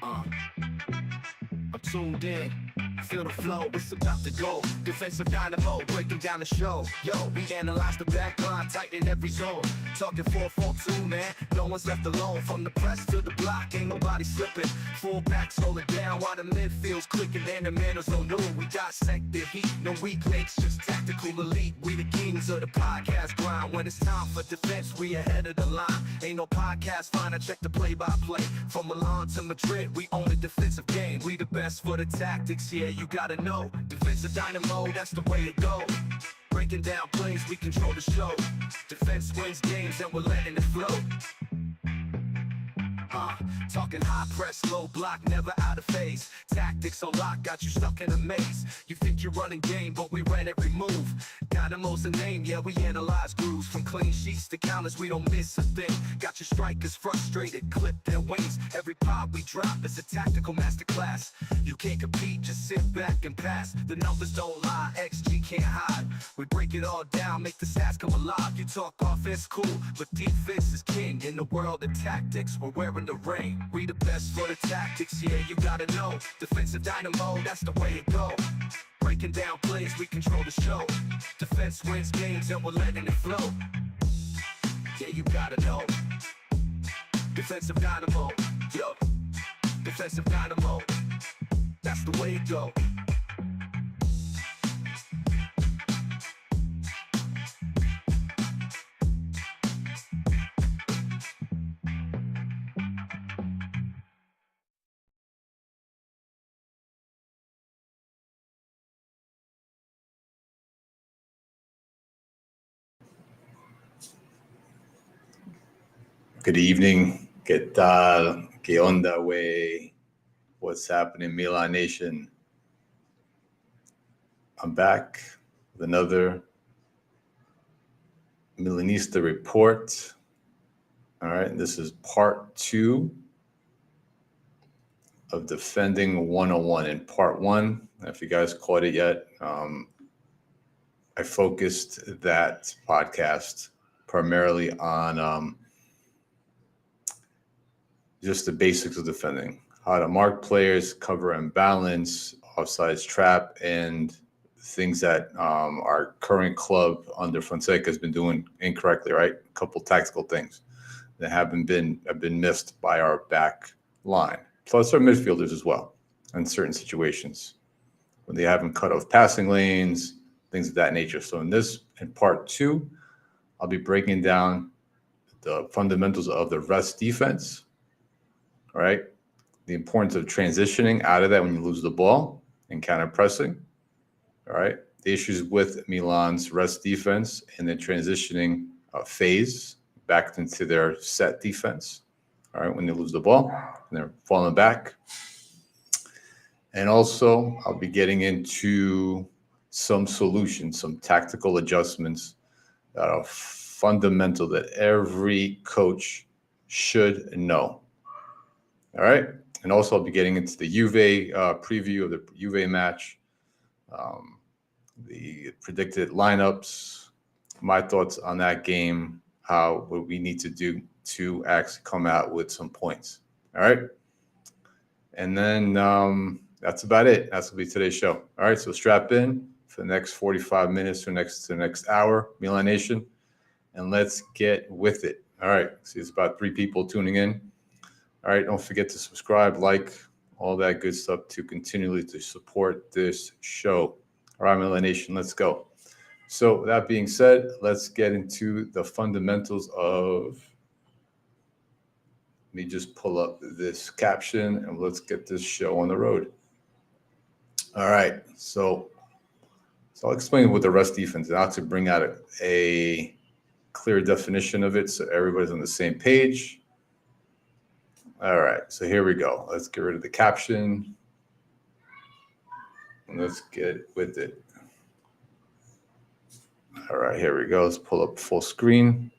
I'm tuned in. Feel the flow, it's about to go. Defensive dynamo, breaking down the show. Yo, we analyze the back line, tight in every zone. Talking 4-4-2, man. No one's left alone. From the press to the block, ain't nobody slipping. Full backs hold it down while the midfield's clicking. And the man is on new. We dissect the heat, no weak links, just tactical elite. We the kings of the podcast grind. When it's time for defense, we ahead of the line. Ain't no podcast fine, I check the play-by-play. From Milan to Madrid, we own the defensive game. We the best for the tactics, yeah, you gotta know. Defensive dynamo, that's the way it go. Breaking down plays, we control the show. Defense wins games and we're letting it flow. Talking high press, low block, never out of phase. Tactics on lock, got you stuck in a maze. You think you're running game, but we ran every move. Dynamo's a name, yeah, we analyze grooves. From clean sheets to counters, we don't miss a thing. Got your strikers frustrated, clip their wings. Every pod we drop is a tactical masterclass. You can't compete, just sit back and pass. The numbers don't lie, XG can't hide. We break it all down, make the stats come alive. You talk offense, cool, but defense is king. In the world of tactics, we're wearing the ring. We the best for the tactics, yeah, you gotta know. Defensive dynamo, that's the way it go. Breaking down plays, we control the show. Defense wins games and we're letting it flow. Yeah, you gotta know. Defensive dynamo, yo. Defensive dynamo, that's the way it go. Good evening. ¿Qué tal? ¿Qué onda, wey? What's happening, Milan Nation? I'm back with another Milanista report. All right, this is part 2 of Defending 101. In part 1, if you guys caught it yet, I focused that podcast primarily on just the basics of defending, how to mark players, cover and balance, offsides trap, and things that our current club under Fonseca has been doing incorrectly, right? A couple tactical things that have been missed by our back line, plus our midfielders as well, in certain situations when they haven't cut off passing lanes, things of that nature. So in part 2, I'll be breaking down the fundamentals of the rest defense. All right, the importance of transitioning out of that when you lose the ball and counter pressing. All right, the issues with Milan's rest defense and the transitioning phase back into their set defense. All right, when they lose the ball and they're falling back. And also, I'll be getting into some solutions, some tactical adjustments that are fundamental that every coach should know. All right. And also I'll be getting into the Juve preview of the Juve match, the predicted lineups, my thoughts on that game, what we need to do to actually come out with some points. All right. And then that's about it. That's going to be today's show. All right. So strap in for the next 45 minutes or the next hour, Milan Nation, and let's get with it. All right. See, it's about 3 people tuning in. All right, don't forget to subscribe, like, all that good stuff to continually to support this show. All right, Milan Nation, let's go. So that being said, let's get into the fundamentals of, let me just pull up this caption and let's get this show on the road. All right, so I'll explain what the rest defense is, not to bring out a clear definition of it so everybody's on the same page. All right, so here we go. Let's get rid of the caption. And let's get with it. All right, here we go. Let's pull up full screen.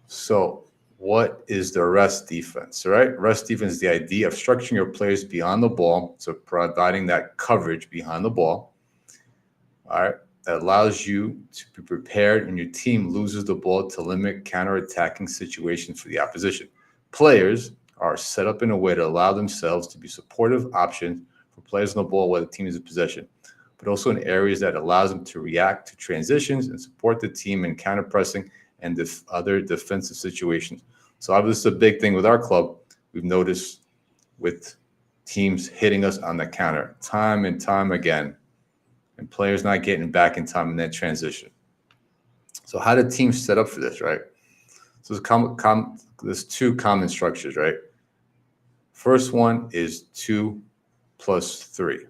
So what is the rest defense? All right, rest defense is the idea of structuring your players beyond the ball, so providing that coverage behind the ball. All right, that allows you to be prepared when your team loses the ball to limit counter-attacking situations for the opposition. Players are set up in a way to allow themselves to be supportive options for players on the ball while the team is in possession, but also in areas that allows them to react to transitions and support the team in counter-pressing and other defensive situations. So obviously, this is a big thing with our club. We've noticed with teams hitting us on the counter time and time again, and players not getting back in time in that transition. So how do teams set up for this, right? So there's two common structures, right? First one is 2 plus 3.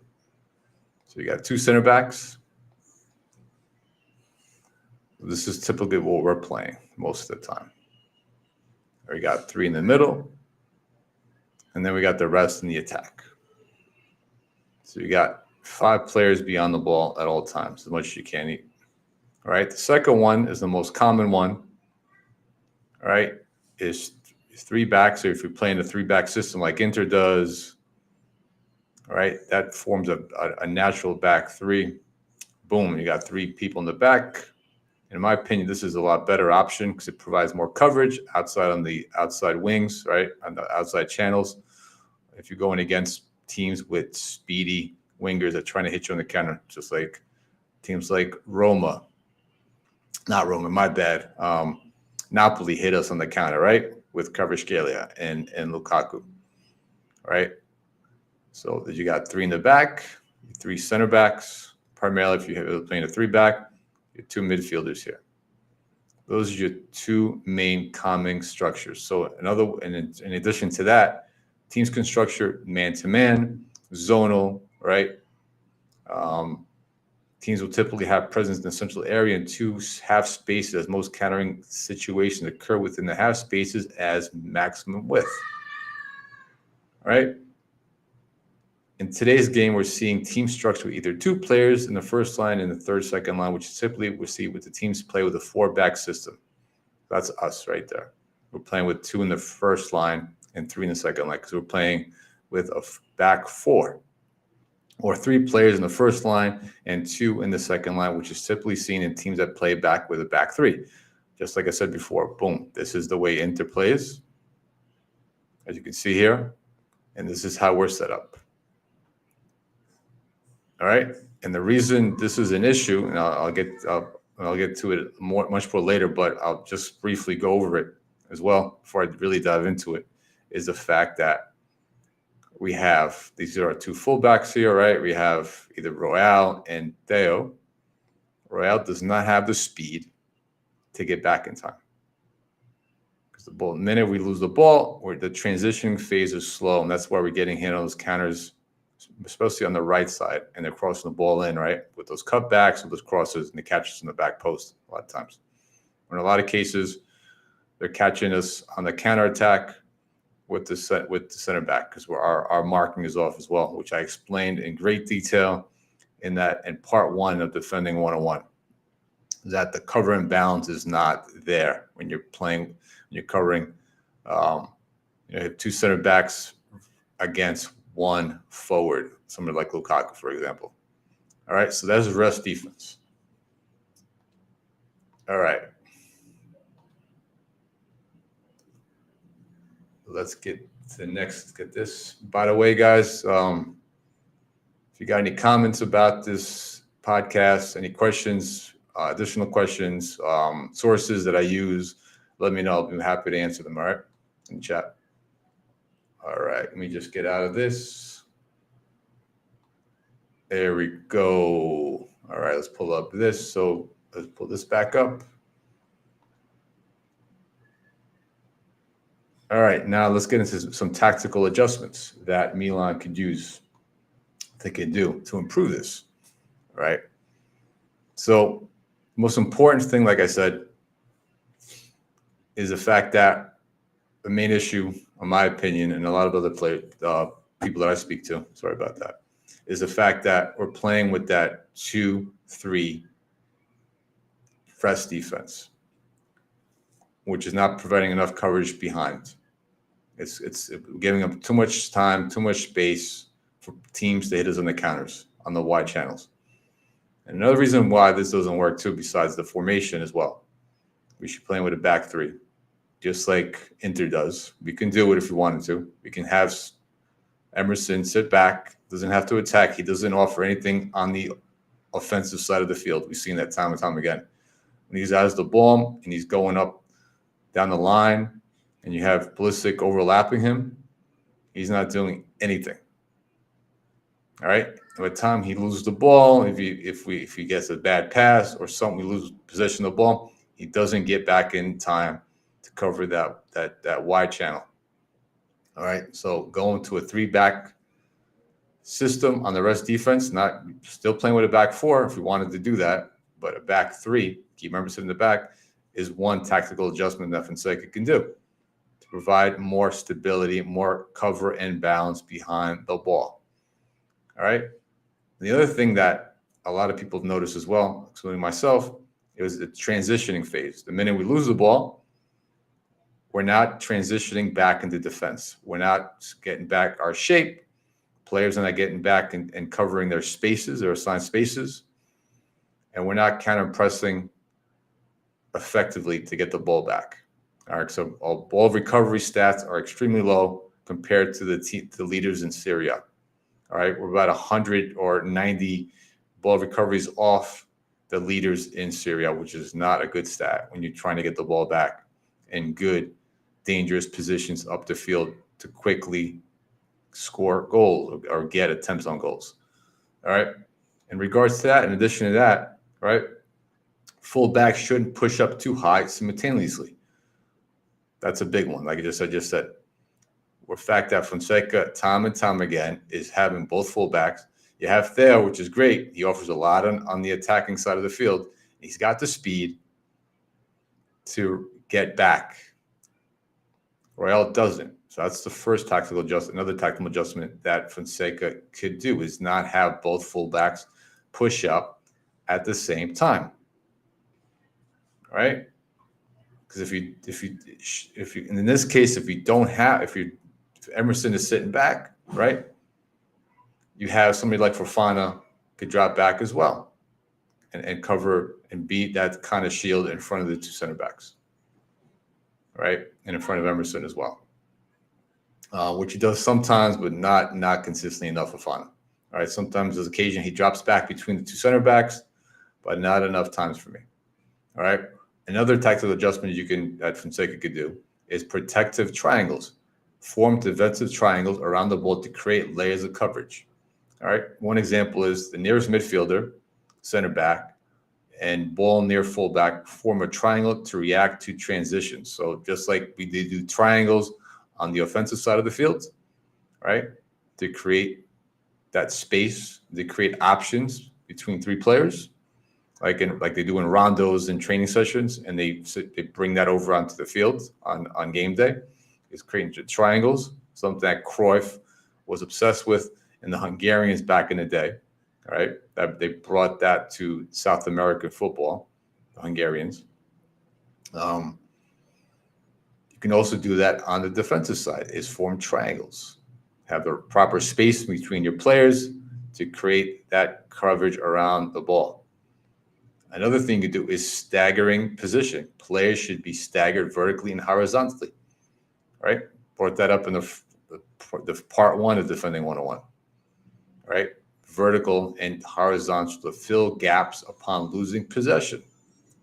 So you got 2 center backs. This is typically what we're playing most of the time. We got 3 in the middle, and then we got the rest in the attack. So you got 5 players beyond the ball at all times, as much as you can eat. All right. The second one is the most common one. All right, is 3 backs. So if you're playing a 3-back system like Inter does, all right, that forms a natural back 3. Boom, you got 3 people in the back. In my opinion, this is a lot better option because it provides more coverage outside on the outside wings, right, on the outside channels. If you're going against teams with speedy wingers that are trying to hit you on the counter, just like teams like Napoli hit us on the counter, right, with Kvaratskhelia and Lukaku, right? So you got 3 in the back, 3 center backs. Primarily, if you're playing a 3-back, your 2 midfielders here. Those are your 2 main common structures. So in addition to that, teams can structure man-to-man, zonal, right? Teams will typically have presence in the central area and 2 half spaces, as most countering situations occur within the half spaces as maximum width. All right. In today's game, we're seeing team structure with either 2 players in the first line and the third, second line, which typically we see with the teams play with a 4-back system. That's us right there. We're playing with 2 in the first line and 3 in the second line because we're playing with a back 4. Or 3 players in the first line and 2 in the second line, which is typically seen in teams that play back with a back 3. Just like I said before, boom, this is the way Inter plays, as you can see here, and this is how we're set up. All right, and the reason this is an issue, and I'll get to it much more later, but I'll just briefly go over it as well before I really dive into it, is the fact that we have, these are our 2 fullbacks here, right? We have either Royale and Theo. Royale does not have the speed to get back in time. Because the minute we lose the ball, the transitioning phase is slow, and that's why we're getting hit on those counters, especially on the right side, and they're crossing the ball in, right? With those cutbacks, with those crosses, and the catches in the back post a lot of times. In a lot of cases, they're catching us on the counterattack with the center back because our marking is off as well, which I explained in great detail in part 1 of Defending 101. That the cover and balance is not there when you're covering. You have 2 center backs against 1 forward, somebody like Lukaku, for example. All right, so that's rest defense. All right. Let's get this. By the way, guys, if you got any comments about this podcast, any questions, additional questions, sources that I use, let me know. I'll be happy to answer them, all right, in chat. All right, let me just get out of this. There we go. All right, let's pull up this. So let's pull this back up. All right, now let's get into some tactical adjustments that Milan could use, they could do to improve this, right? So most important thing, like I said, is the fact that the main issue, in my opinion, and a lot of other people that I speak to, sorry about that, is the fact that we're playing with that 2-3 press defense, which is not providing enough coverage behind. It's giving them too much time, too much space for teams to hit us on the counters, on the wide channels. And another reason why this doesn't work too, besides the formation as well, we should play with a back three, just like Inter does. We can do it if we wanted to. We can have Emerson sit back, doesn't have to attack. He doesn't offer anything on the offensive side of the field. We've seen that time and time again. When he's has the ball and he's going up down the line and you have Pulisic overlapping him, he's not doing anything. All right. By the time he loses the ball, if he gets a bad pass or something, we lose possession of the ball, he doesn't get back in time to cover that wide channel. All right. So going to a 3-back system on the rest defense, not still playing with a back 4 if we wanted to do that, but a back 3, keep Emerson in the back, is one tactical adjustment that Fonseca can do to provide more stability, more cover and balance behind the ball. All right. The other thing that a lot of people have noticed as well, including myself, it was the transitioning phase. The minute we lose the ball, we're not transitioning back into defense. We're not getting back our shape. Players are not getting back and covering their spaces, their assigned spaces. And we're not counter-pressing effectively to get the ball back. All right, so all ball recovery stats are extremely low compared to the leaders in Serie A. All right, we're about 100 or 90 ball recoveries off the leaders in Serie A, which is not a good stat when you're trying to get the ball back in good, dangerous positions up the field to quickly score goals or get attempts on goals. All right. In regards to that, in addition to that, right, fullbacks shouldn't push up too high simultaneously. That's a big one. Like I just said, the fact that Fonseca, time and time again, is having both fullbacks. You have Theo, which is great. He offers a lot on the attacking side of the field. He's got the speed to get back. Royale doesn't. So that's the first tactical adjustment. Another tactical adjustment that Fonseca could do is not have both fullbacks push up at the same time. All right? Because if you in this case, if Emerson is sitting back, right, you have somebody like Fofana could drop back as well and cover and beat that kind of shield in front of the two center backs, right, and in front of Emerson as well, which he does sometimes, but not consistently enough. Fofana, all right, sometimes there's occasion he drops back between the two center backs, but not enough times for me. All right, another tactical adjustment that Fonseca could do is protective triangles. Form defensive triangles around the ball to create layers of coverage. All right. One example is the nearest midfielder, center back, and ball near fullback form a triangle to react to transitions. So just like we do triangles on the offensive side of the field, right, to create that space, to create options between 3 players, like they do in rondos and training sessions, and they bring that over onto the field on game day. Is creating triangles, something that Cruyff was obsessed with in the Hungarians back in the day, all right? That they brought that to South American football, the Hungarians. You can also do that on the defensive side, is form triangles. Have the proper space between your players to create that coverage around the ball. Another thing you do is staggering position. Players should be staggered vertically and horizontally. Right? Brought that up in the part 1 of Defending 101. Right? Vertical and horizontal to fill gaps upon losing possession,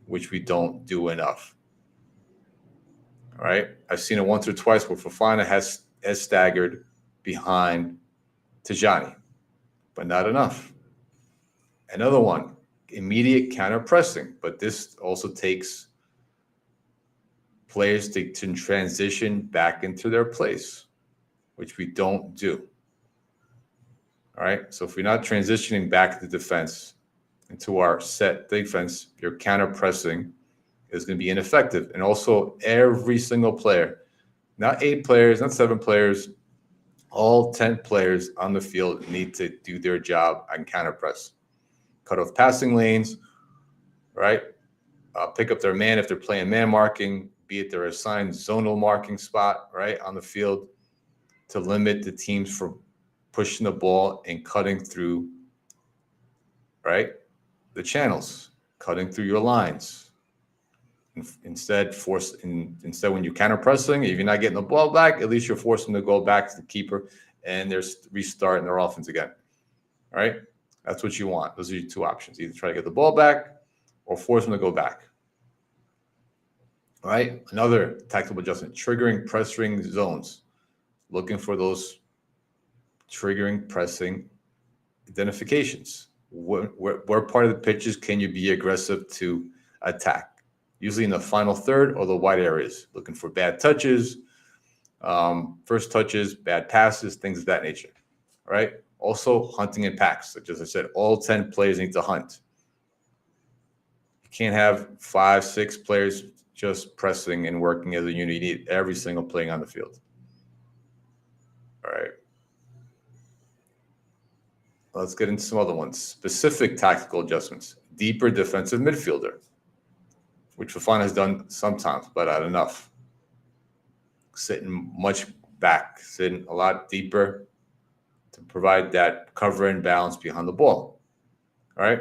which we don't do enough. All right? I've seen it once or twice where Fofana has staggered behind Tijani, but not enough. Another one, immediate counter pressing, but this also takes players to transition back into their place, which we don't do. All right. So if we're not transitioning back to defense into our set defense, your counter pressing is going to be ineffective. And also every single player, not 8 players, not 7 players, all 10 players on the field need to do their job on counter press. Cut off passing lanes, right? Pick up their man if they're playing man marking, be it their assigned zonal marking spot, right, on the field, to limit the teams from pushing the ball and cutting through, right, the channels, cutting through your lines. Instead, when you counter pressing, if you're not getting the ball back, at least you're forcing them to go back to the keeper and they're restarting their offense again. All right? That's what you want. Those are your two options. Either try to get the ball back or force them to go back. All right? Another tactical adjustment, triggering pressing zones. Looking for those triggering pressing identifications. Where part of the pitches can you be aggressive to attack? Usually in the final third or the wide areas. Looking for bad touches, first touches, bad passes, things of that nature. All right? Also, hunting in packs. Like as I said, all 10 players need to hunt. You can't have 5, 6 players just pressing and working as a unit. You need every single player on the field. All right. Let's get into some other ones. Specific tactical adjustments. Deeper defensive midfielder, which Fofana has done sometimes, but not enough. Sitting much back, sitting a lot deeper to provide that cover and balance behind the ball. All right.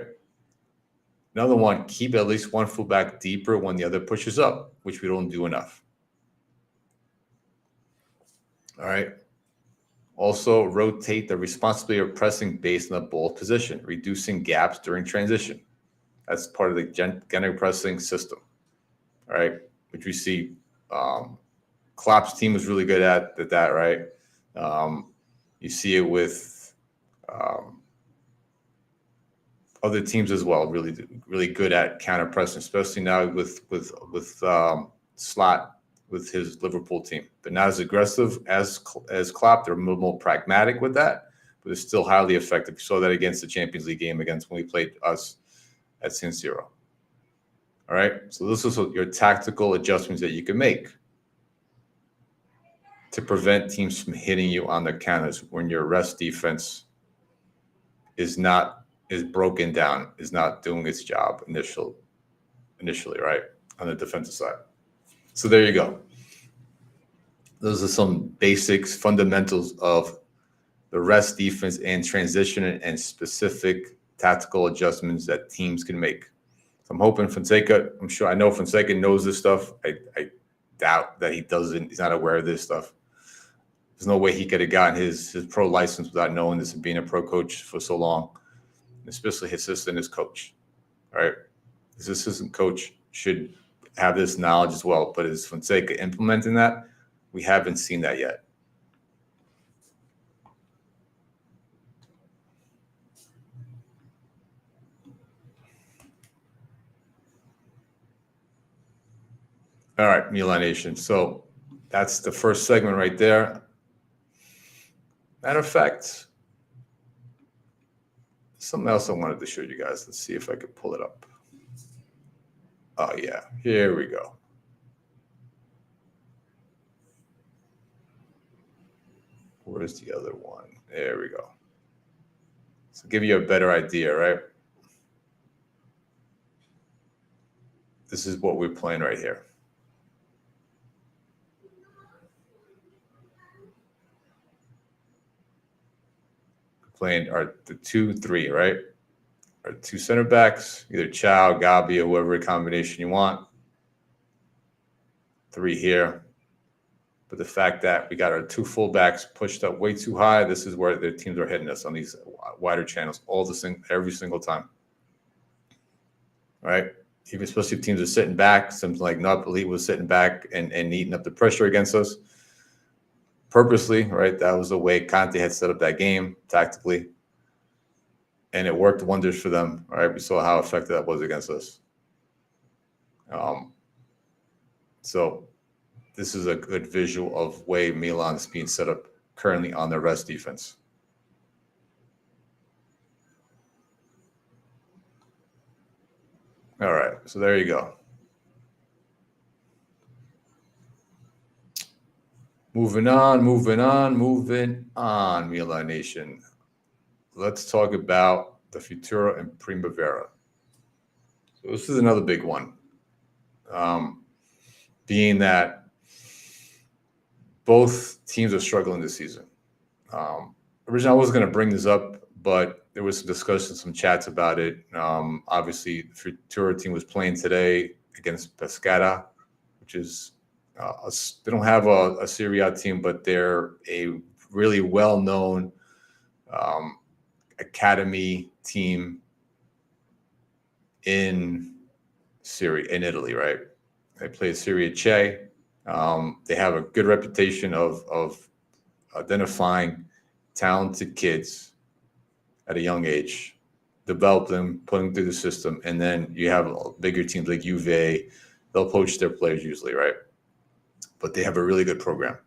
Another one, keep at least one fullback deeper when the other pushes up, which we don't do enough. All right. Also, rotate the responsibility of pressing based on the ball position, reducing gaps during transition. That's part of the gener pressing system. All right. Which we see Klopp's team was really good at that, right? You see it with other teams as well. Really good at counter pressing, especially now with Slot with his Liverpool team. They're not as aggressive as Klopp. They're a little more pragmatic with that, but it's still highly effective. You saw that against the Champions League game against when we played us at San Siro. All right, so this is your tactical adjustments that you can make to prevent teams from hitting you on the counters when your rest defense is broken down, is not doing its job initially, right, on the defensive side. So there you go. Those are some basics, fundamentals of the rest defense and transition and specific tactical adjustments that teams can make. So I'm hoping Fonseca, I know Fonseca knows this stuff. I doubt that he doesn't. He's not aware of this stuff. There's no way he could have gotten his pro license without knowing this and being a pro coach for so long, especially his assistant as coach. All right. His assistant coach should have this knowledge as well. But is Fonseca implementing that? We haven't seen that yet. All right, Milan Nation. So that's the first segment right there. Matter of fact, something else I wanted to show you guys. Let's see if I could pull it up. Oh, yeah. Here we go. Where's the other one? There we go. So give you a better idea, right? This is what we're playing right here. Playing the 2-3, right? Our 2 center backs, either Chow, Gabi, or whoever combination you want. 3 here. But the fact that we got our 2 fullbacks pushed up way too high, this is where their teams are hitting us on these wider channels every single time. All right? Even especially if teams are sitting back, something like Napoli was sitting back and eating up the pressure against us. Purposely, right? That was the way Conte had set up that game tactically. And it worked wonders for them, right? We saw how effective that was against us. So this is a good visual of way Milan is being set up currently on their rest defense. All right, so there you go. Moving on, Milan Nation. Let's talk about the Futuro and Primavera. So this is another big one. Being that both teams are struggling this season. Originally, I wasn't going to bring this up, but there was some discussion, some chats about it. Obviously, the Futura team was playing today against Pescara, which is they don't have a Serie A team, but they're a really well-known academy team in Italy, right? They play Serie C. They have a good reputation of identifying talented kids at a young age, develop them, put them through the system, and then you have bigger teams like Juve. They'll poach their players usually, right? But they have a really good program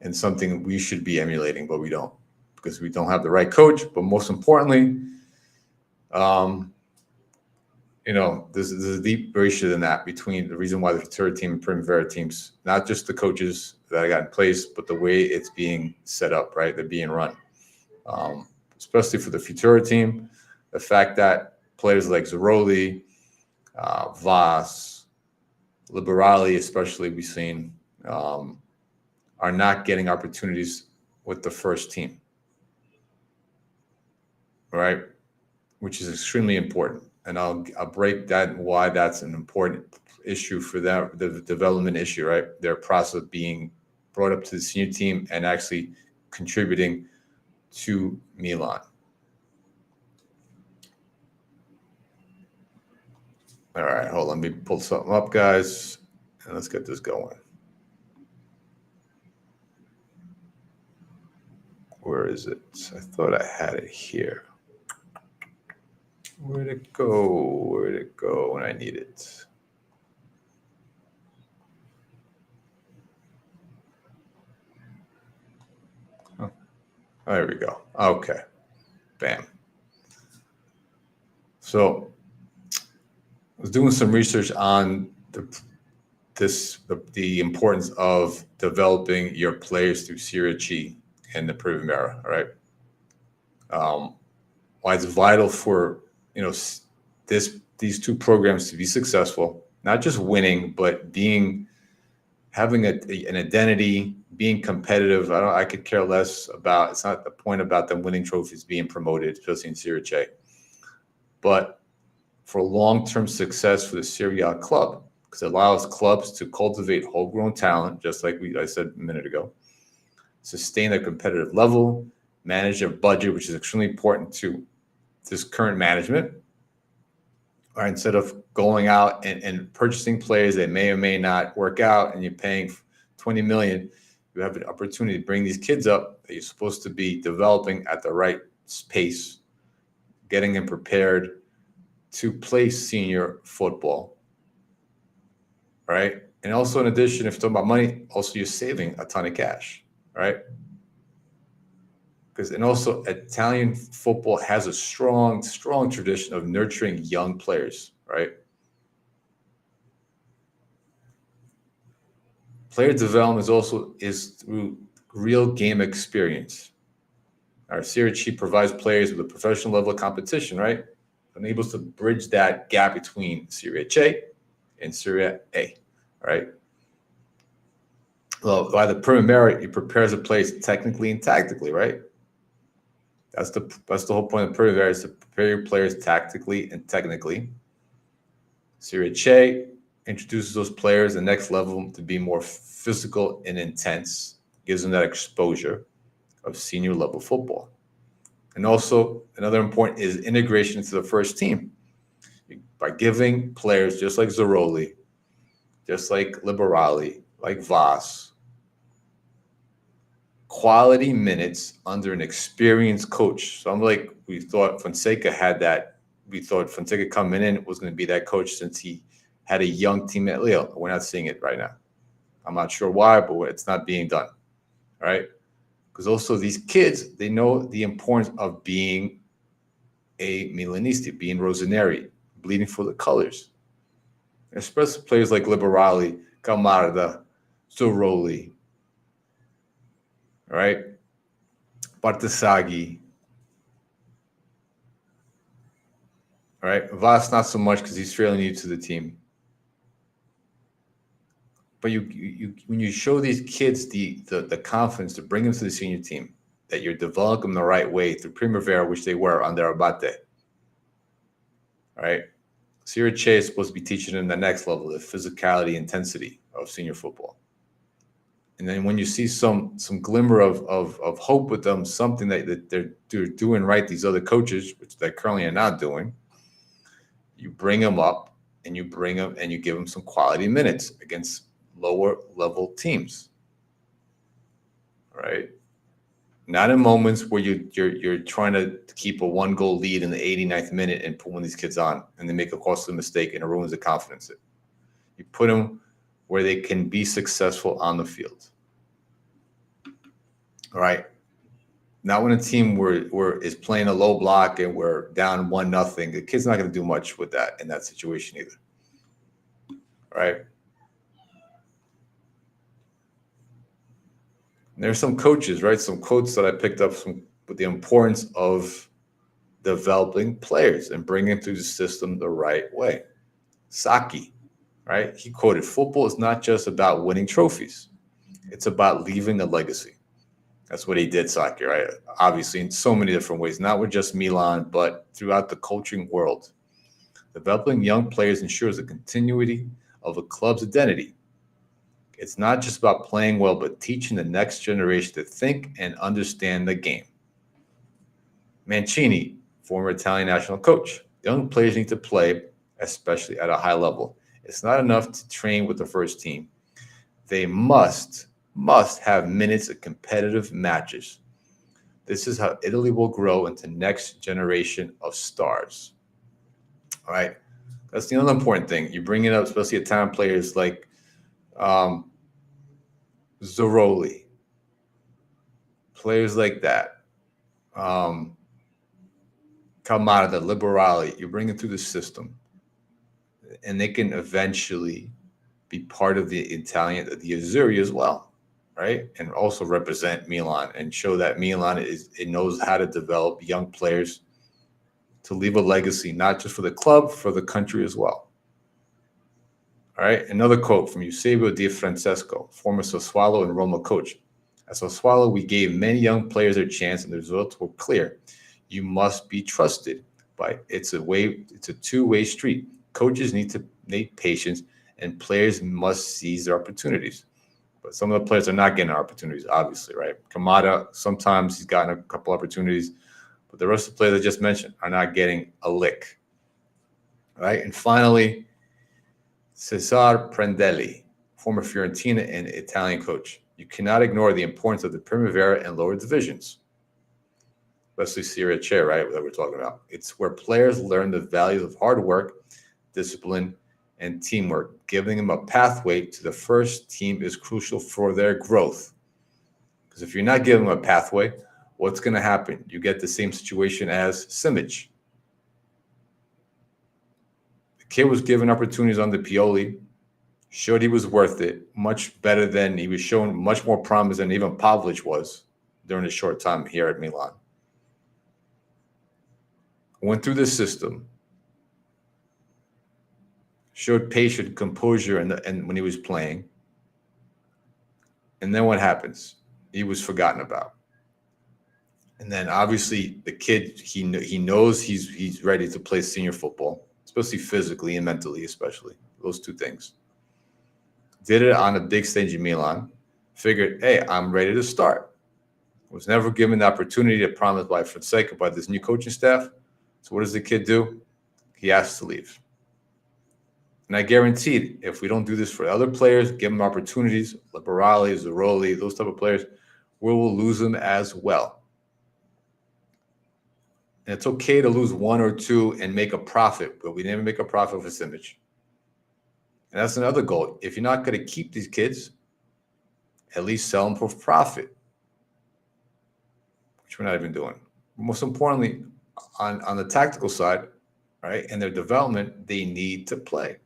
and something we should be emulating, but we don't because we don't have the right coach. But most importantly, there's a deep ratio than that between the reason why the Futura team and Primavera teams, not just the coaches that I got in place, but the way it's being set up, right? They're being run. Especially for the Futura team, the fact that players like Zaroli, Voss, Liberali, especially we've seen, are not getting opportunities with the first team, right? Which is extremely important. And I'll break that why that's an important issue for them, the development issue, right? Their process of being brought up to the senior team and actually contributing to Milan. All right, hold on. Let me pull something up, guys, and let's get this going. Where is it? I thought I had it here. Where'd it go? Where'd it go when I need it? Oh, there we go. Okay. Bam. So I was doing some research on the importance of developing your players through Serie C and the Primavera, right? Why it's vital for these two programs to be successful, not just winning, but having an identity, being competitive. I could care less about. It's not the point about them winning trophies, being promoted, especially in Serie C, but for long-term success for the Serie A club, because it allows clubs to cultivate homegrown talent, just like I said a minute ago, sustain a competitive level, manage their budget, which is extremely important to this current management. All right, instead of going out and purchasing players that may or may not work out and you're paying 20 million, you have an opportunity to bring these kids up that you're supposed to be developing at the right pace, getting them prepared to play senior football, right? And also, in addition, if you're talking about money, also you're saving a ton of cash, right? And also Italian football has a strong tradition of nurturing young players, right? Player development is through real game experience. Our Serie C provides players with a professional level of competition, right? Enables to bridge that gap between Serie C and Serie A, right? Well, by the Primavera, it prepares the players technically and tactically, right? That's the whole point of Primavera, is to prepare your players tactically and technically. Serie C introduces those players to the next level to be more physical and intense, gives them that exposure of senior level football. And also, another important is integration into the first team. By giving players just like Zaroli, just like Liberali, like Voss, quality minutes under an experienced coach. So we thought Fonseca had that. We thought Fonseca coming in was going to be that coach since he had a young team at Lille. We're not seeing it right now. I'm not sure why, but it's not being done. All right. Because also these kids, they know the importance of being a Milanista, being Rossoneri, bleeding for the colors. Especially players like Liberali, Camarda, Soroli, right? Bartasaghi. All right. Voss, not so much because he's fairly new to the team. But you when you show these kids the confidence to bring them to the senior team, that you're developing them the right way through Primavera, which they were under Abate. Right? Serie C is supposed to be teaching them the next level, the physicality, intensity of senior football. And then when you see some glimmer of hope with them, something that they're doing right, these other coaches, which they currently are not doing, you bring them up and you give them some quality minutes against lower level teams. Right? Not in moments where you're trying to keep a 1-goal lead in the 89th minute and put one of these kids on and they make a costly mistake and it ruins the confidence. You put them where they can be successful on the field. All right. Not when a team is playing a low block and we're down 1-0. The kid's not going to do much with that in that situation either. All right. And there's some coaches, right? Some quotes that I picked up with the importance of developing players and bringing them through the system the right way. Saki, right? He quoted, "Football is not just about winning trophies. It's about leaving a legacy." That's what he did, Saki, right? Obviously, in so many different ways, not with just Milan, but throughout the coaching world. Developing young players ensures the continuity of a club's identity. It's not just about playing well, but teaching the next generation to think and understand the game. Mancini, former Italian national coach. Young players need to play, especially at a high level. It's not enough to train with the first team. They must have minutes of competitive matches. This is how Italy will grow into next generation of stars. All right. That's the other important thing. You bring it up, especially Italian players like Zaroli, players like that. Camada, Liberali, you bring it through the system. And they can eventually be part of the Azzurri as well, right? And also represent Milan and show that Milan it knows how to develop young players to leave a legacy, not just for the club, for the country as well. All right, another quote from Eusebio Di Francesco, former Sassuolo and Roma coach. At Sassuolo, we gave many young players their chance and the results were clear. You must be trusted. It's a two-way street. Coaches need patience and players must seize their opportunities. But some of the players are not getting opportunities, obviously, right? Kamada, sometimes he's gotten a couple opportunities, but the rest of the players I just mentioned are not getting a lick, right? And finally, Cesar Prandelli, former Fiorentina and Italian coach. You cannot ignore the importance of the Primavera and lower divisions, especially Serie C, right, that we're talking about. It's where players learn the values of hard work, discipline, and teamwork. Giving them a pathway to the first team is crucial for their growth. Because if you're not giving them a pathway, what's going to happen? You get the same situation as Simic. The kid was given opportunities under Pioli, showed he was worth it, much better than he was shown, much more promise than even Pavlic was during his short time here at Milan. Went through the system, showed patient composure and when he was playing. And then what happens? He was forgotten about. And then obviously the kid, he knows he's ready to play senior football, especially physically and mentally, especially those two things. Did it on a big stage in Milan. Figured, hey, I'm ready to start. Was never given the opportunity to promised by Fonseca, by this new coaching staff. So what does the kid do? He has to leave. And I guaranteed, if we don't do this for other players, give them opportunities, Liberali, Zaroli, those type of players, we will lose them as well. And it's okay to lose one or two and make a profit, but we never make a profit for Simic. And that's another goal. If you're not going to keep these kids, at least sell them for profit, which we're not even doing. Most importantly, on the tactical side, right, and their development, they need to play.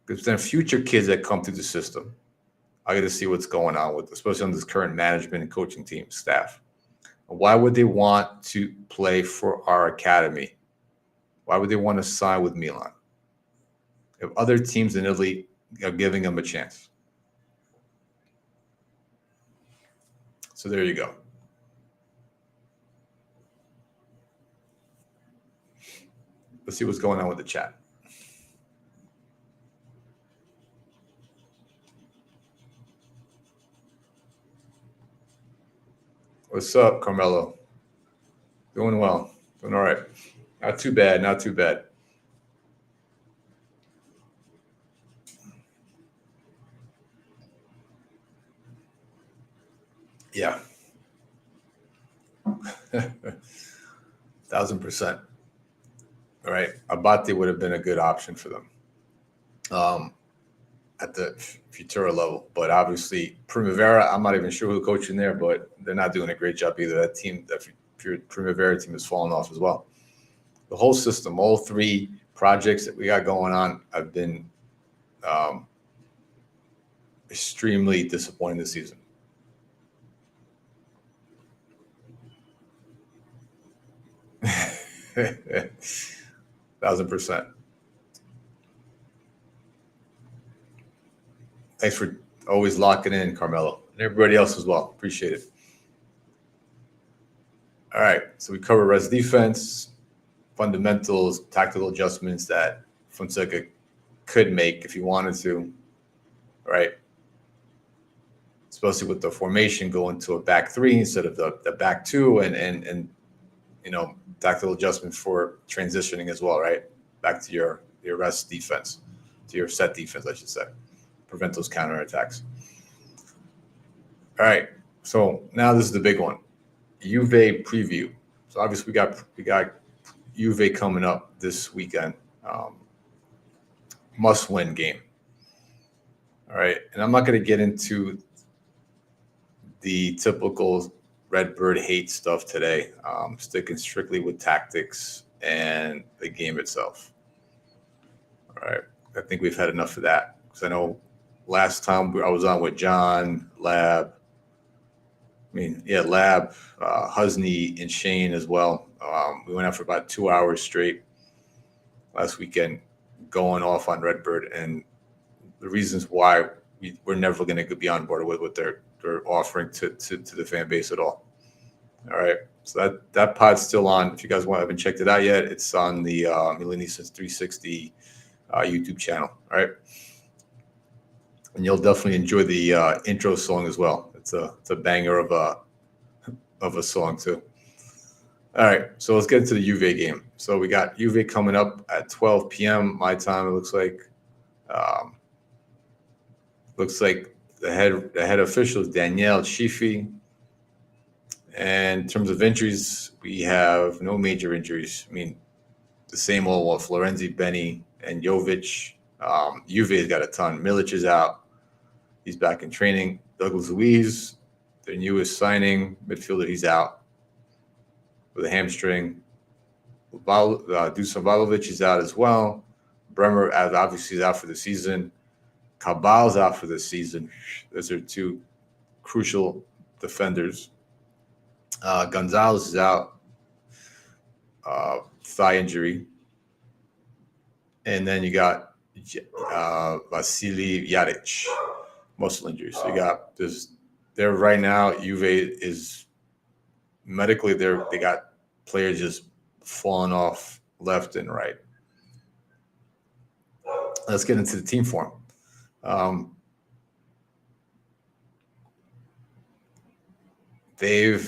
Because then future kids that come through the system, I got to see what's going on with, especially on this current management and coaching team staff. Why would they want to play for our academy? Why would they want to sign with Milan if other teams in Italy are giving them a chance? So there you go. Let's see what's going on with the chat. What's up, Carmelo? Doing well. Doing all right. Not too bad. Not too bad. Yeah. 1,000%. All right. Abate would have been a good option for them at the Futura level. But obviously, Primavera, I'm not even sure who's coaching there, but they're not doing a great job either. That team, that Primavera team has fallen off as well. The whole system, all three projects that we got going on have been extremely disappointing this season. %. Thanks for always locking in, Carmelo, and everybody else as well. Appreciate it. All right, so we cover rest defense, fundamentals, tactical adjustments that Fonseca could make if he wanted to, right? Especially with the formation going to a back three instead of the back two, and tactical adjustments for transitioning as well, right? Back to your rest defense, to your set defense, I should say. Prevent those counterattacks. All right, so now this is the big one. Juve preview. So obviously we got Juve coming up this weekend. Must-win game. All right, and I'm not going to get into the typical Redbird hate stuff today. Sticking strictly with tactics and the game itself. All right, I think we've had enough of that because I know last time I was on with John, Lab, Husney, and Shane as well. We went out for about 2 hours straight last weekend going off on Redbird and the reasons why we're never going to be on board with what they're offering to the fan base at all. All right. So that pod's still on. If you guys haven't checked it out yet, it's on the Milanista 360 YouTube channel. All right. And you'll definitely enjoy the intro song as well. It's a banger of a song too. All right, so let's get into the Juve game. So we got Juve coming up at 12 p.m. my time. It looks like. The head official is Daniele Schiffi. And in terms of injuries, we have no major injuries. The same old one: Florenzi, Benny, and Jovic. Juve's got a ton. Milic is out. He's back in training. Douglas Luiz, their newest signing, midfielder, he's out with a hamstring. Dusan Vlahovic is out as well. Bremer obviously is out for the season. Cabal's out for the season. Those are two crucial defenders. Gonzalez is out, thigh injury. And then you got Vasily Jaric, muscle injury. So you got this. There right now, Juve is medically they got players just falling off left and right. Let's get into the team form. They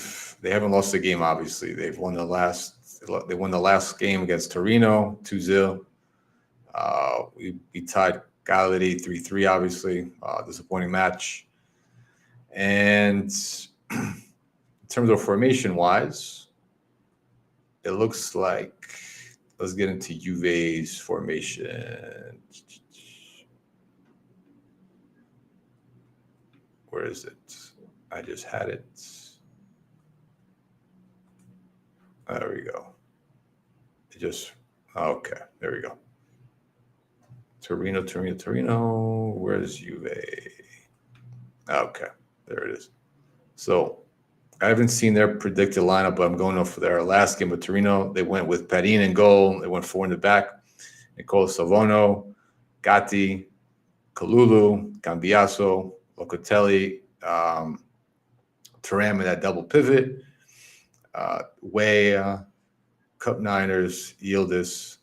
haven't lost a game. Obviously, they won the last game against Torino 2-0. We tied Cagliari 3-3. Obviously, disappointing match. And in terms of formation wise, it looks like, let's get into Juve's formation. Where is it? I just had it. There we go. Okay, there we go. Torino. Where's Juve? Okay, there it is. So I haven't seen their predicted lineup, but I'm going off for their last game with Torino. They went with Perin in goal. They went 4 in the back. Nicolo Savono, Gatti, Kalulu, Cambiaso, Locatelli, Thuram in that double pivot. Way Cup Niners, Yildiz,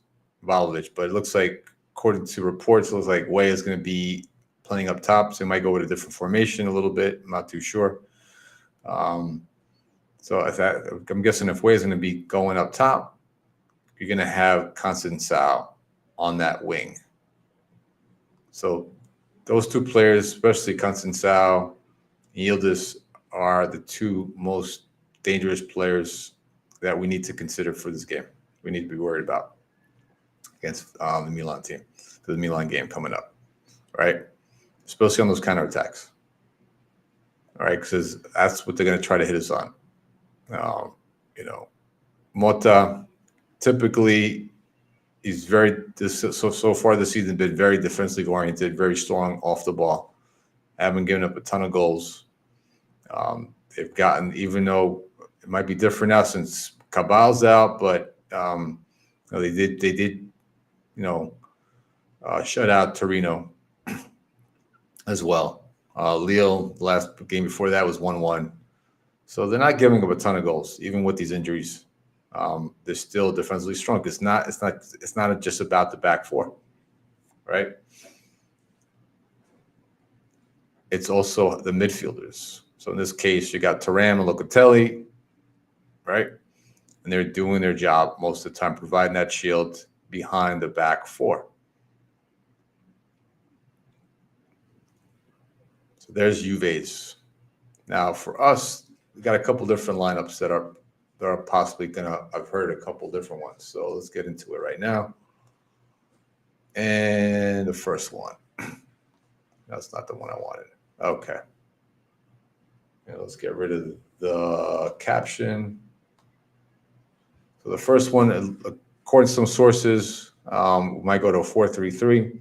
Vlahovic. But it looks like, according to reports, it looks like Way is going to be playing up top. So he might go with a different formation a little bit. I'm not too sure. So I'm guessing if Way is going to be going up top, you're going to have Conceição on that wing. So those two players, especially Conceição and Yildiz, are the two most dangerous players that we need to consider for this game. We need to be worried about against the Milan team, for the Milan game coming up, right? Especially on those counterattacks, all right? Because that's what they're going to try to hit us on. Mota, typically, he's so far this season been very defensively oriented, very strong off the ball. Haven't given up a ton of goals. They've gotten, even though it might be different now since Cabal's out, but they did shut out Torino as well. Lille, the last game before that was 1-1. So they're not giving up a ton of goals, even with these injuries. They're still defensively strong. It's not just about the back four, right? It's also the midfielders. So in this case, you got Thuram and Locatelli, right? And they're doing their job most of the time, providing that shield behind the back four. So there's Juve's. Now for us, we got a couple different lineups that are possibly I've heard a couple different ones. So let's get into it right now. And the first one. That's not the one I wanted. Okay. Let's get rid of the caption. So the first one, according to some sources, might go to a 4-3-3.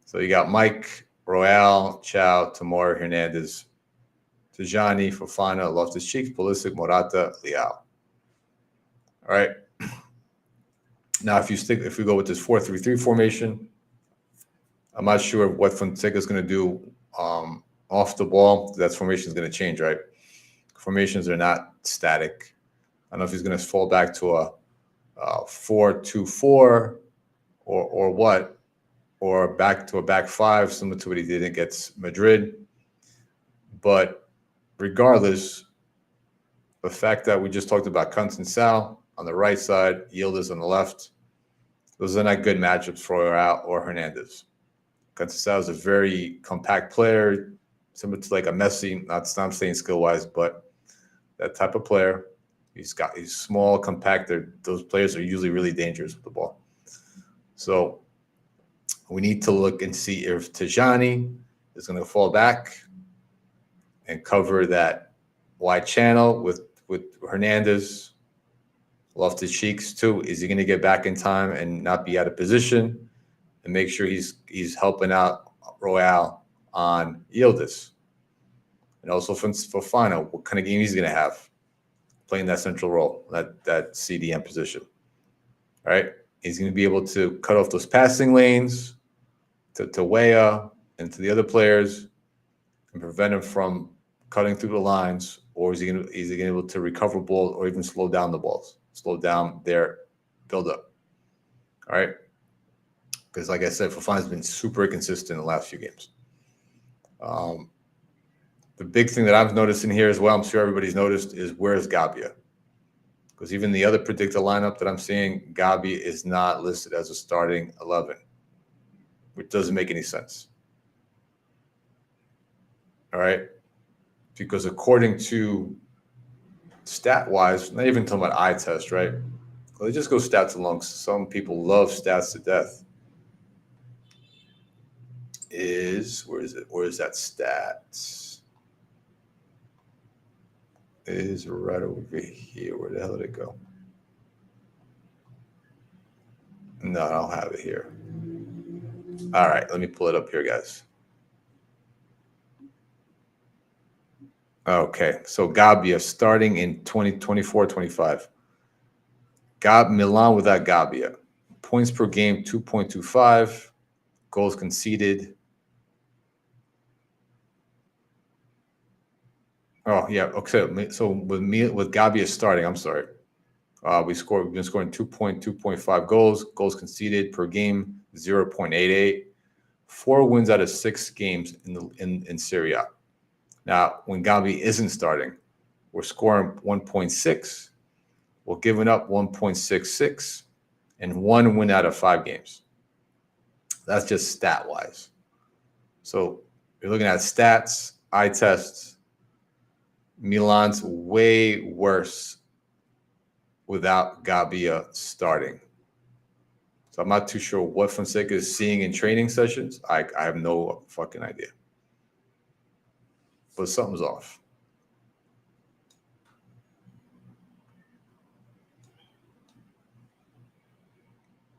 So you got Mike, Royale, Chow, Tamori, Hernandez, Tijani, Fofana, Loftus-Cheek, Pulisic, Morata, Leao. All right. Now, if we go with this 4-3-3 formation, I'm not sure what Fonseca is going to do off the ball. That formation is going to change, right? Formations are not static. I don't know if he's going to fall back to a 4-2-4 or what, or back to a back five, similar to what he did against Madrid. But regardless, the fact that we just talked about Conceição on the right side, Yildiz on the left, those are not good matchups for Royale or Hernandez. Conceição is a very compact player, similar to like a Messi, not saying skill-wise, but that type of player. He's small, compact. Those players are usually really dangerous with the ball. So we need to look and see if Tijani is going to fall back and cover that wide channel with Hernandez. Loftus-Cheek too. Is he going to get back in time and not be out of position and make sure he's helping out Royale on Yildiz? And also for Fofana, what kind of game he's going to have playing that central role, that CDM position. All right. He's going to be able to cut off those passing lanes to Weah and to the other players and prevent him from cutting through the lines, or is he going to be able to recover balls or even slow down the balls, slow down their buildup? All right. Because like I said, Fofana's been super inconsistent in the last few games. The big thing that I'm noticing here as well, I'm sure everybody's noticed, is where's Gabia? Because even the other predicted lineup that I'm seeing, Gabi is not listed as a starting 11, which doesn't make any sense. All right? Because according to stat-wise, not even talking about eye test, right? Well, they just go stats alone. Some people love stats to death. Where is it? Where is that stats? Is right over here. Where the hell did it go? No, I don't have it here. All right, let me pull it up here, guys. Okay, so Gabbia starting in 2024-25. Milan without Gabbia. Points per game, 2.25. Goals conceded. Oh yeah. Okay. So with Gabia starting, I'm sorry. We've been scoring 2.5 goals. Goals conceded per game 0.88. 4 wins out of 6 games in Serie A. Now, when Gabi isn't starting, we're scoring 1.6. We're giving up 1.66, and 1 win out of 5 games. That's just stat wise. So you're looking at stats, eye tests. Milan's way worse without Gabia starting. So I'm not too sure what Fonseca is seeing in training sessions. I have no fucking idea. But something's off.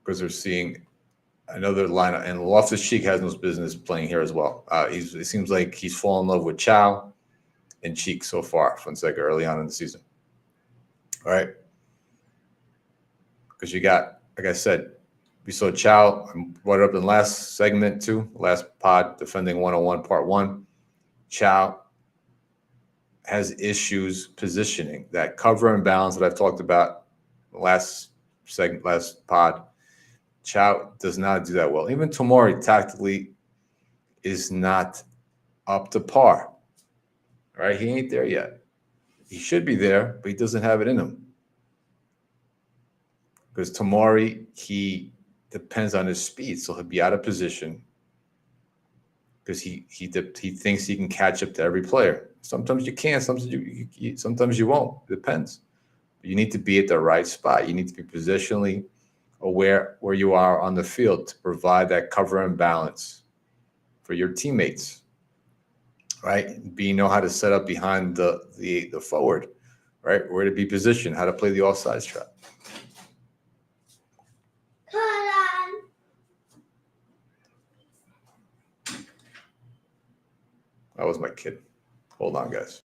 Because they're seeing another lineup, and Loftus-Cheek has no business playing here as well. It seems like he's fallen in love with Chow and Cheek so far, Fonseca, early on in the season. All right. Because you got, like I said, we saw Chow, I brought it up in the last segment too, last pod, defending 101 part 1. Chow has issues positioning. That cover and balance that I've talked about last pod. Chow does not do that well. Even Tomori tactically is not up to par. Right? He ain't there yet. He should be there, but he doesn't have it in him. Because Tomori, he depends on his speed, so he'll be out of position because he thinks he can catch up to every player. Sometimes you can, sometimes you won't. It depends. But you need to be at the right spot. You need to be positionally aware where you are on the field to provide that cover and balance for your teammates. Right? You know how to set up behind the forward, right? Where to be positioned, how to play the offsides trap. That was my kid. Hold on, guys.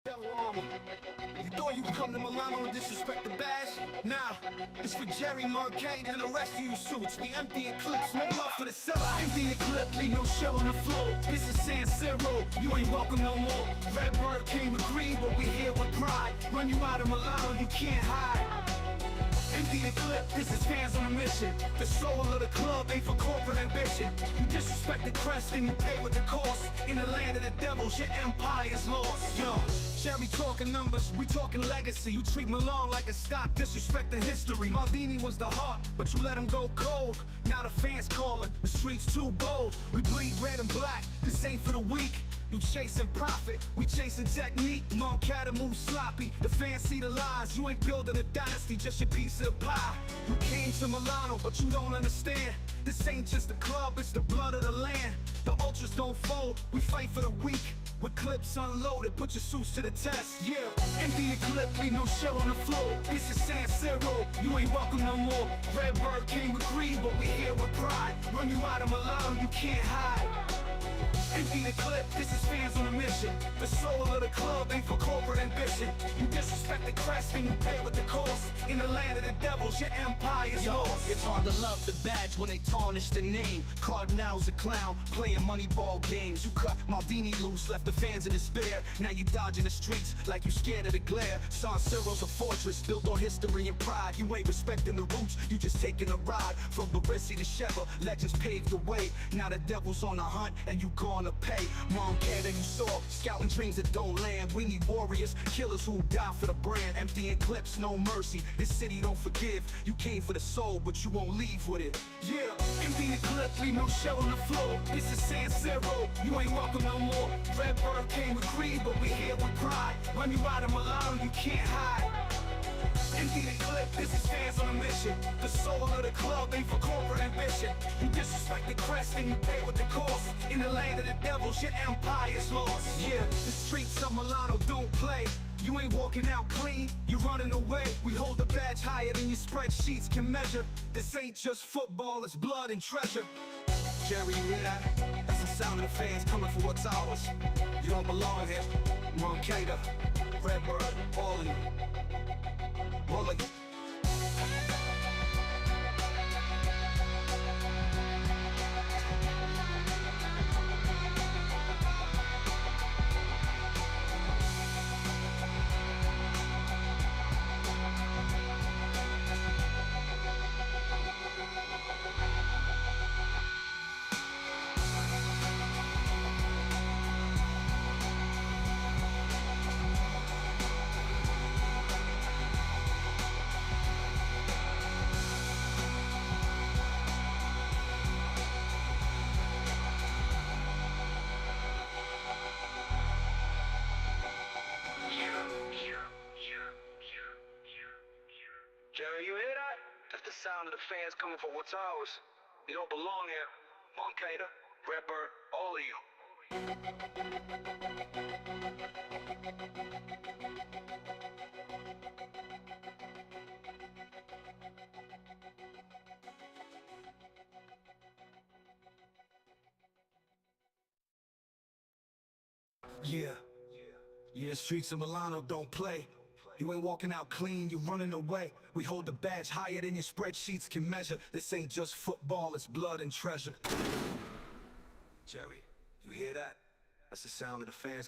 devil armor. You thought you could come to Milano and disrespect the badge? Nah, it's for Jerry Marquette and the rest of you suits. We empty and clips, no love for the seller. Empty and clip, leave no shell on the floor. This is San Siro, you ain't welcome no more. Redbird came with greed, but we here with pride. Run you out of Milano, you can't hide. Empty the clip, this is fans on a mission. The soul of the club ain't for corporate ambition. You disrespect the crest and you pay with the cost. In the land of the devils, your empire's lost. Yo, Jerry talking numbers, we talking legacy. You treat Milan like a stock, disrespecting history. Maldini was the heart, but you let him go cold. Now the fans calling, the streets too bold. We bleed red and black, this ain't for the weak. You chasing profit, we chasing technique. Moncada move sloppy, the fans see the lies. You ain't building a dynasty, just your piece of pie. You came to Milano, but you don't understand. This ain't just a club, it's the blood of the land. The ultras don't fold, we fight for the weak. With clips unloaded, put your suits to the test, yeah. Empty the clip, leave no shell on the floor. This is San Siro, you ain't welcome no more. Redbird came with greed, but we here with pride. Run you out of Milano, you can't hide. Empty the clip, this is fans on a mission. The soul of the club ain't for corporate ambition. You disrespect the crest and you pay with the cost. In the land of the devils, your empire's lost. It's hard to love the badge when they tarnish the name. Cardinal's a clown, playing money ball games. You cut Maldini loose, left the fans in despair. Now you dodging the streets like you scared of the glare. San Siro's a fortress built on history and pride. You ain't respecting the roots, you just taking a ride. From Barisi to Sheva, legends paved the way. Now the devil's on the hunt and you gonna pay. Mom cared and you saw, scouting dreams that don't land. We need warriors, killers who die for the brand. Empty and clips, no mercy, this city don't forgive. You came for the soul, but you won't leave with it. Yeah, empty the clip, leave no shell on the floor. This is San Siro, you ain't welcome no more. Redbird came with greed, but we here with pride. Run you out of Milano, you can't hide. Empty the clip, this is fans on a mission. The soul of the club ain't for corporate ambition. You disrespect the crest and you pay with the cost. In the land of the devils, your empire's lost. Yeah, the streets of Milano don't play. You ain't walking out clean, you running away. We hold the badge higher than your spreadsheets can measure. This ain't just football, it's blood and treasure. Jerry, you hear that? That's the sound of the fans coming for what's ours. You don't belong here. Moncada, Redbird, all of you. All of you. Jerry, you hear that? That's the sound of the fans coming for what's ours. You don't belong here. Moncada, Redbird, all of you. Yeah, streets of Milano don't play. You ain't walking out clean, you running away. We hold the badge higher than your spreadsheets can measure. This ain't just football, it's blood and treasure. Jerry, you hear that? That's the sound of the fans.